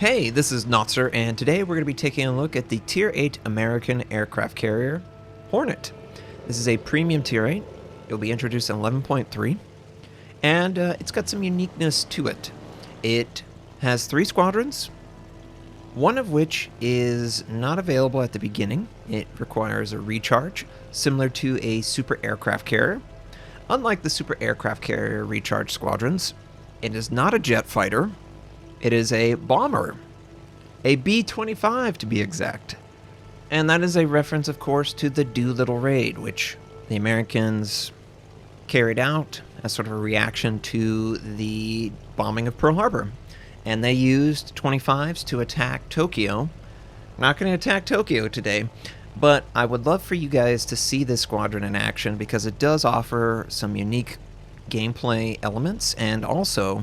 Hey, this is Notser, and today we're going to be taking a look at the Tier 8 American aircraft carrier, Hornet. This is a premium Tier 8. It will be introduced in 11.3, and it's got some uniqueness to it. It has 3 squadrons, one of which is not available at the beginning. It requires a recharge, similar to a super aircraft carrier. Unlike the super aircraft carrier recharge squadrons, it is not a jet fighter. It is a bomber, a B-25 to be exact. And that is a reference, of course, to the Doolittle raid, which the Americans carried out as sort of a reaction to the bombing of Pearl Harbor. And they used 25s to attack Tokyo. I'm not going to attack Tokyo today, but I would love for you guys to see this squadron in action because it does offer some unique gameplay elements, and also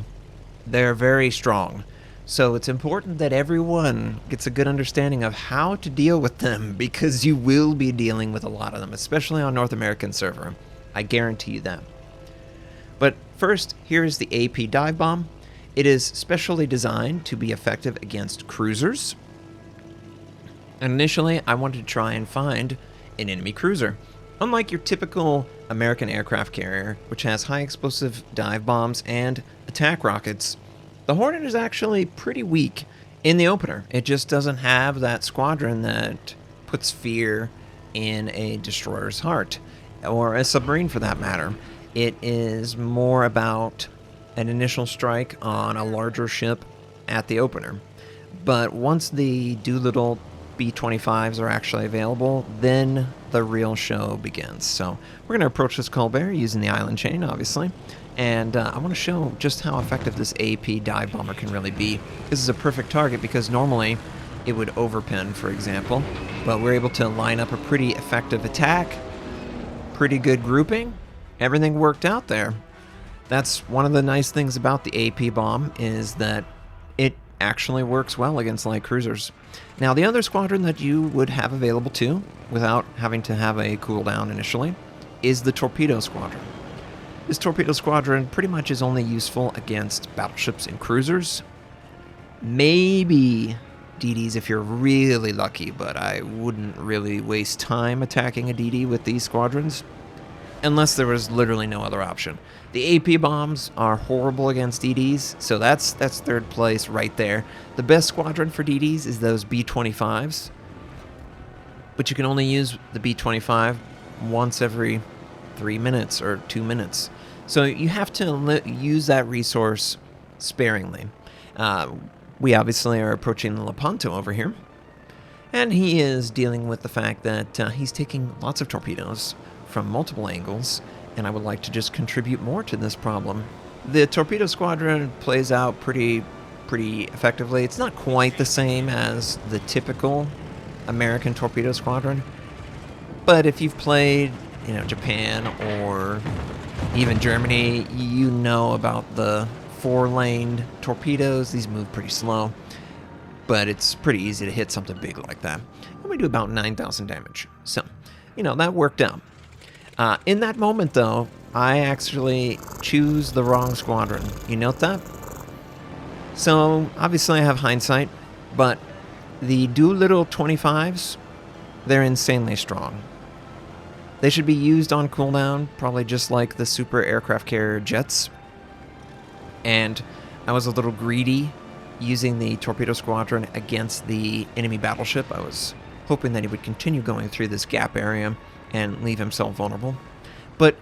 they're very strong. So it's important that everyone gets a good understanding of how to deal with them, because you will be dealing with a lot of them, especially on North American server. I guarantee you that. But first, here is the AP dive bomb. It is specially designed to be effective against cruisers. And initially, I wanted to try and find an enemy cruiser. Unlike your typical American aircraft carrier, which has high explosive dive bombs and attack rockets, the Hornet is actually pretty weak in the opener. It just doesn't have that squadron that puts fear in a destroyer's heart, or a submarine for that matter. It is more about an initial strike on a larger ship at the opener. But once the Doolittle B-25s are actually available, then the real show begins. So we're going to approach this Colbert using the island chain, obviously. And I want to show just how effective this AP dive bomber can really be. This is a perfect target because normally it would overpin, for example. But we're able to line up a pretty effective attack. Pretty good grouping. Everything worked out there. That's one of the nice things about the AP bomb, is that it actually works well against light cruisers. Now, the other squadron that you would have available too, without having to have a cooldown initially, is the Torpedo Squadron. This Torpedo Squadron pretty much is only useful against battleships and cruisers. Maybe DDs if you're really lucky, but I wouldn't really waste time attacking a DD with these squadrons, unless there was literally no other option. The AP bombs are horrible against DDs, so that's third place right there. The best squadron for DDs is those B-25s, but you can only use the B-25 once every 3 minutes or 2 minutes. So you have to use that resource sparingly. We obviously are approaching the Lepanto over here, and he is dealing with the fact that he's taking lots of torpedoes from multiple angles, and I would like to just contribute more to this problem. The Torpedo Squadron plays out pretty effectively. It's not quite the same as the typical American Torpedo Squadron, but if you've played, Japan or even Germany, you know about the 4-laned torpedoes. These move pretty slow, but it's pretty easy to hit something big like that. And we do about 9,000 damage. So, that worked out. In that moment, though, I actually choose the wrong squadron. You note that? So, obviously I have hindsight, but the Doolittle 25s, they're insanely strong. They should be used on cooldown, probably just like the super aircraft carrier jets. And I was a little greedy using the Torpedo Squadron against the enemy battleship. I was hoping that he would continue going through this gap area and leave himself vulnerable. But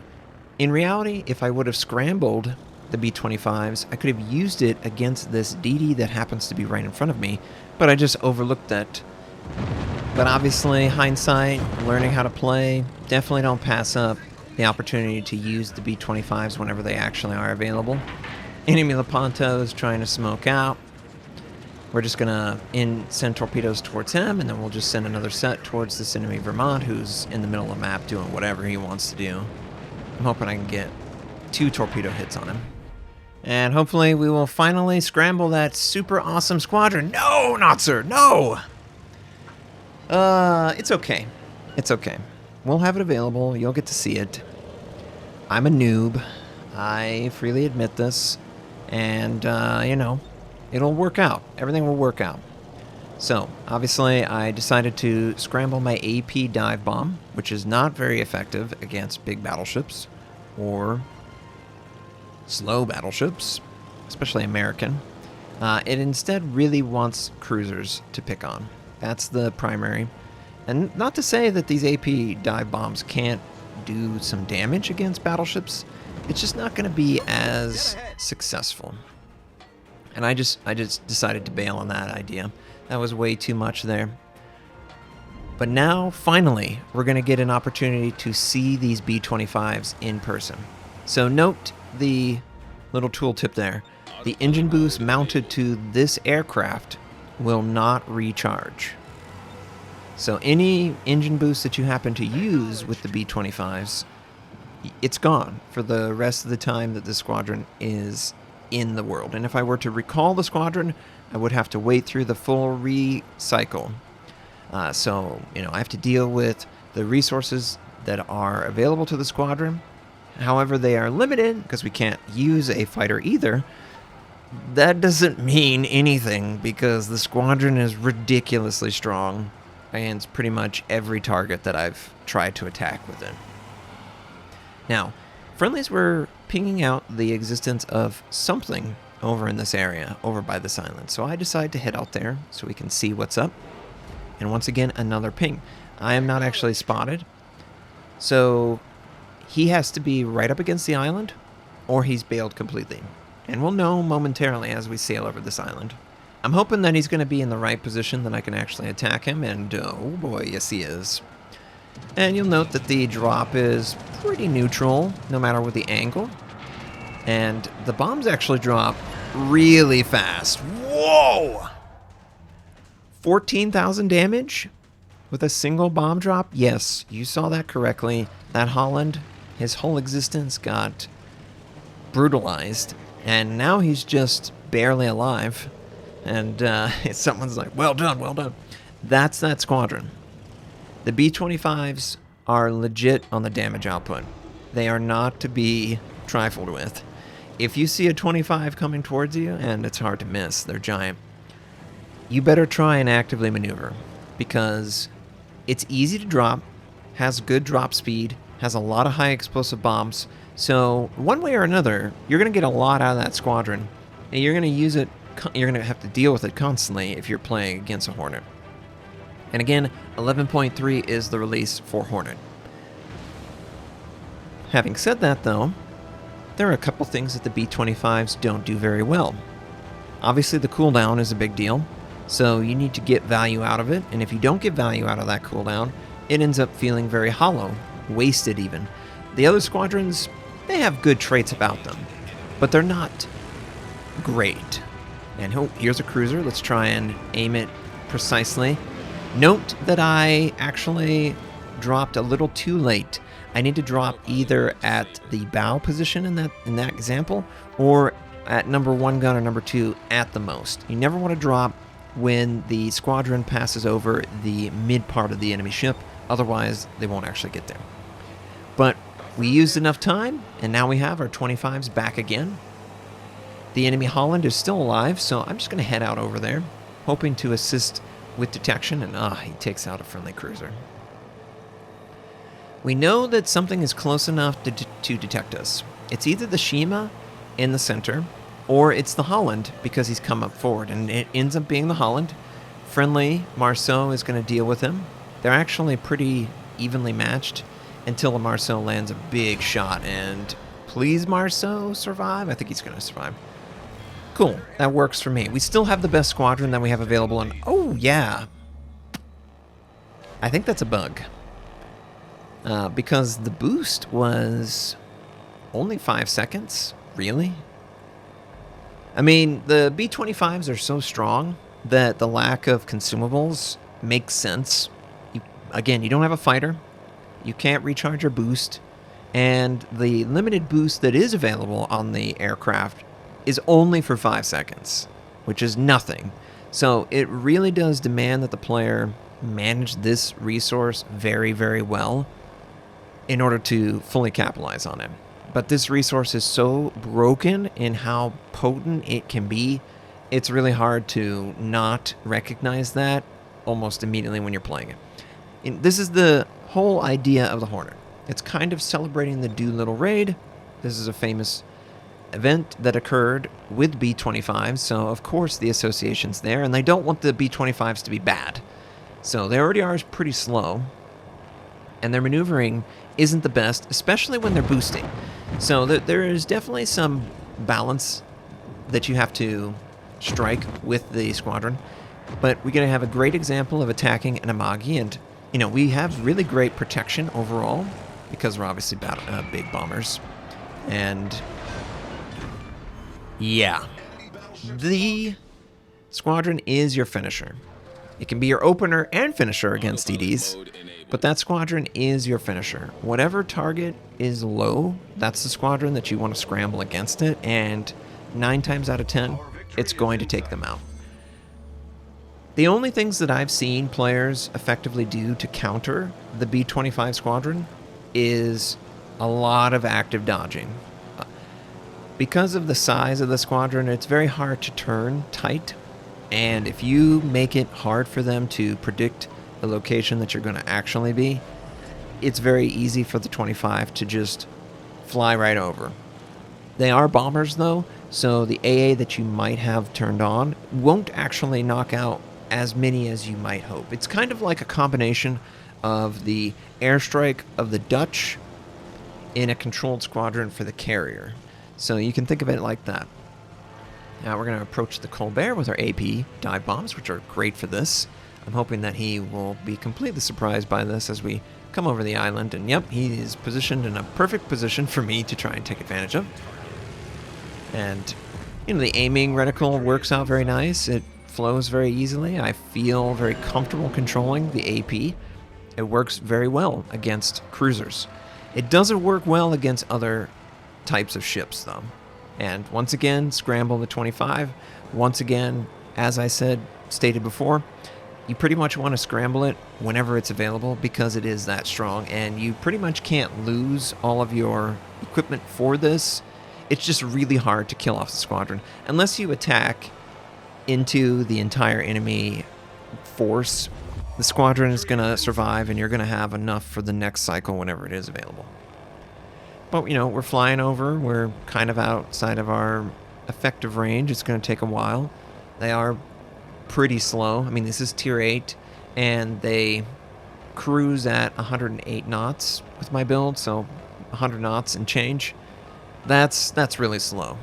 in reality, if I would have scrambled the B-25s, I could have used it against this DD that happens to be right in front of me, but I just overlooked that. But obviously, hindsight, learning how to play, definitely don't pass up the opportunity to use the B-25s whenever they actually are available. Enemy Lepanto is trying to smoke out. We're just going to send torpedoes towards him, and then we'll just send another set towards this enemy Vermont, who's in the middle of the map doing whatever he wants to do. I'm hoping I can get 2 torpedo hits on him. And hopefully we will finally scramble that super awesome squadron. No, Notser, no! It's okay. It's okay. We'll have it available. You'll get to see it. I'm a noob. I freely admit this. And, It'll work out. Everything will work out. So, obviously, I decided to scramble my AP dive bomb, which is not very effective against big battleships or slow battleships, especially American. It instead really wants cruisers to pick on. That's the primary. And not to say that these AP dive bombs can't do some damage against battleships. It's just not going to be as successful. And I just decided to bail on that idea. That was way too much there. But now, finally, we're going to get an opportunity to see these B-25s in person. So note the little tooltip there. The engine boost mounted to this aircraft will not recharge. So any engine boost that you happen to use with the B-25s, it's gone for the rest of the time that the squadron is in the world. And if I were to recall the squadron, I would have to wait through the full recycle. So, I have to deal with the resources that are available to the squadron. However, they are limited because we can't use a fighter either. That doesn't mean anything because the squadron is ridiculously strong against pretty much every target that I've tried to attack with it. Now, friendlies were pinging out the existence of something over in this area, over by this island. So I decided to head out there so we can see what's up. And once again, another ping. I am not actually spotted. So he has to be right up against the island or he's bailed completely. And we'll know momentarily as we sail over this island. I'm hoping that he's going to be in the right position that I can actually attack him. And oh boy, yes he is. And you'll note that the drop is pretty neutral, no matter what the angle. And the bombs actually drop really fast. Whoa! 14,000 damage with a single bomb drop? Yes, you saw that correctly. That Holland, his whole existence got brutalized. And now he's just barely alive. And someone's like, well done, well done. That's that squadron. The B-25s are legit on the damage output. They are not to be trifled with. If you see a 25 coming towards you, and it's hard to miss, they're giant, you better try and actively maneuver because it's easy to drop, has good drop speed, has a lot of high explosive bombs. So one way or another, you're going to get a lot out of that squadron, and you're going to use it. You're going to have to deal with it constantly if you're playing against a Hornet. And again, 11.3 is the release for Hornet. Having said that, though, there are a couple things that the B-25s don't do very well. Obviously, the cooldown is a big deal, so you need to get value out of it, and if you don't get value out of that cooldown, it ends up feeling very hollow, wasted even. The other squadrons, they have good traits about them, but they're not great. And here's a cruiser. Let's try and aim it precisely. Note that I actually dropped a little too late. I need to drop either at the bow position in that example, or at number 1 gun or number 2 at the most. You never want to drop when the squadron passes over the mid part of the enemy ship, otherwise they won't actually get there. But we used enough time, and now we have our 25s back again. The enemy Holland is still alive, so I'm just going to head out over there, hoping to assist with detection, and he takes out a friendly cruiser. We know that something is close enough to detect us. It's either the Shima in the center, or it's the Holland because he's come up forward, and it ends up being the Holland. Friendly Marceau is going to deal with him. They're actually pretty evenly matched until the Marceau lands a big shot, and please Marceau survive? I think he's going to survive. Cool, that works for me. We still have the best squadron that we have available, and oh yeah, I think that's a bug. Because the boost was only 5 seconds, really? I mean, the B-25s are so strong that the lack of consumables makes sense. Again, you don't have a fighter, you can't recharge your boost, and the limited boost that is available on the aircraft is only for 5 seconds, which is nothing. So it really does demand that the player manage this resource very, very well in order to fully capitalize on it. But this resource is so broken in how potent it can be it's really hard to not recognize that almost immediately when you're playing it. And this is the whole idea of the Hornet. It's kind of celebrating the Doolittle raid. This is a famous event that occurred with B-25s, so of course the association's there, and they don't want the B-25s to be bad. So they already are pretty slow, and their maneuvering isn't the best, especially when they're boosting. So there is definitely some balance that you have to strike with the squadron, but we're going to have a great example of attacking an Amagi, and you know, we have really great protection overall because we're obviously big bombers. And yeah, the squadron is your finisher. It can be your opener and finisher against DDs, but that squadron is your finisher. Whatever target is low, that's the squadron that you want to scramble against it, and 9 times out of 10, it's going to take them out. The only things that I've seen players effectively do to counter the B-25 squadron is a lot of active dodging. Because of the size of the squadron, it's very hard to turn tight, and if you make it hard for them to predict the location that you're going to actually be, it's very easy for the 25 to just fly right over. They are bombers though, so the AA that you might have turned on won't actually knock out as many as you might hope. It's kind of like a combination of the airstrike of the Dutch in a controlled squadron for the carrier. So you can think of it like that. Now we're going to approach the Colbert with our AP dive bombs, which are great for this. I'm hoping that he will be completely surprised by this as we come over the island. And yep, he is positioned in a perfect position for me to try and take advantage of. And, you know, the aiming reticle works out very nice. It flows very easily. I feel very comfortable controlling the AP. It works very well against cruisers. It doesn't work well against other types of ships, though. And once again, scramble the 25. Once again, as I stated before, you pretty much want to scramble it whenever it's available because it is that strong, and you pretty much can't lose all of your equipment for this. It's just really hard to kill off the squadron unless you attack into the entire enemy force. The squadron is going to survive, and you're going to have enough for the next cycle whenever it is available. But, you know, we're flying over. We're kind of outside of our effective range. It's going to take a while. They are pretty slow. I mean, this is Tier 8, and they cruise at 108 knots with my build, so 100 knots and change. That's really slow.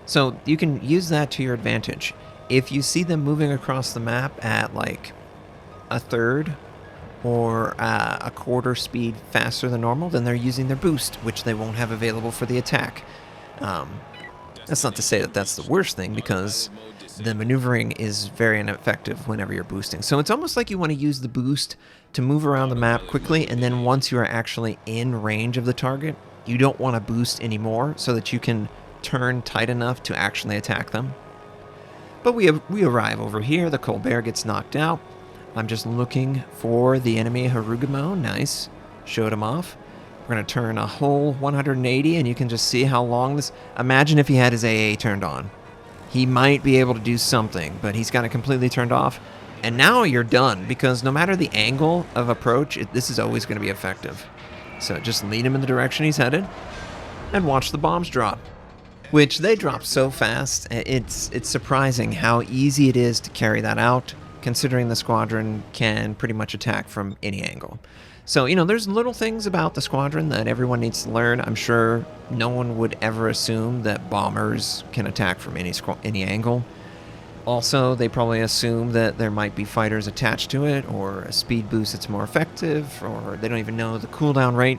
So you can use that to your advantage. If you see them moving across the map at like a third or a quarter speed faster than normal, then they're using their boost, which they won't have available for the attack. That's not to say that that's the worst thing, because the maneuvering is very ineffective whenever you're boosting. So it's almost like you want to use the boost to move around the map quickly, and then once you are actually in range of the target, you don't want to boost anymore so that you can turn tight enough to actually attack them. But we arrive over here. The Colbert gets knocked out. I'm just looking for the enemy Harugamo. Nice. Showed him off. We're going to turn a whole 180, and you can just see how long this... Imagine if he had his AA turned on. He might be able to do something, but he's got it completely turned off. And now you're done, because no matter the angle of approach, this is always going to be effective. So just lead him in the direction he's headed, and watch the bombs drop. Which they drop so fast, it's surprising how easy it is to carry that out, considering the squadron can pretty much attack from any angle. So, you know, there's little things about the squadron that everyone needs to learn. I'm sure no one would ever assume that bombers can attack from any angle. Also, they probably assume that there might be fighters attached to it, or a speed boost that's more effective, or they don't even know the cooldown rate.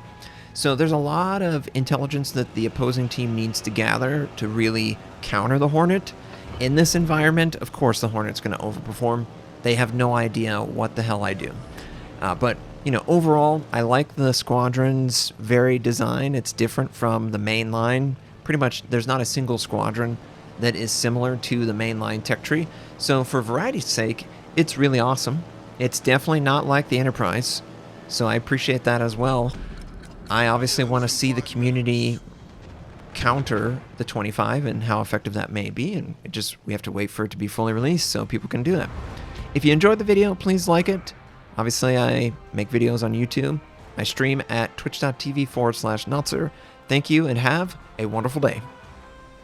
So there's a lot of intelligence that the opposing team needs to gather to really counter the Hornet. In this environment, of course, the Hornet's going to overperform. They have no idea what the hell I do. But, you know, overall, I like the squadron's very design. It's different from the main line. Pretty much, there's not a single squadron that is similar to the mainline tech tree. So for variety's sake, it's really awesome. It's definitely not like the Enterprise, so I appreciate that as well. I obviously want to see the community counter the 25 and how effective that may be, and we have to wait for it to be fully released so people can do that. If you enjoyed the video, please like it. Obviously, I make videos on YouTube. I stream at twitch.tv/Notser. Thank you and have a wonderful day.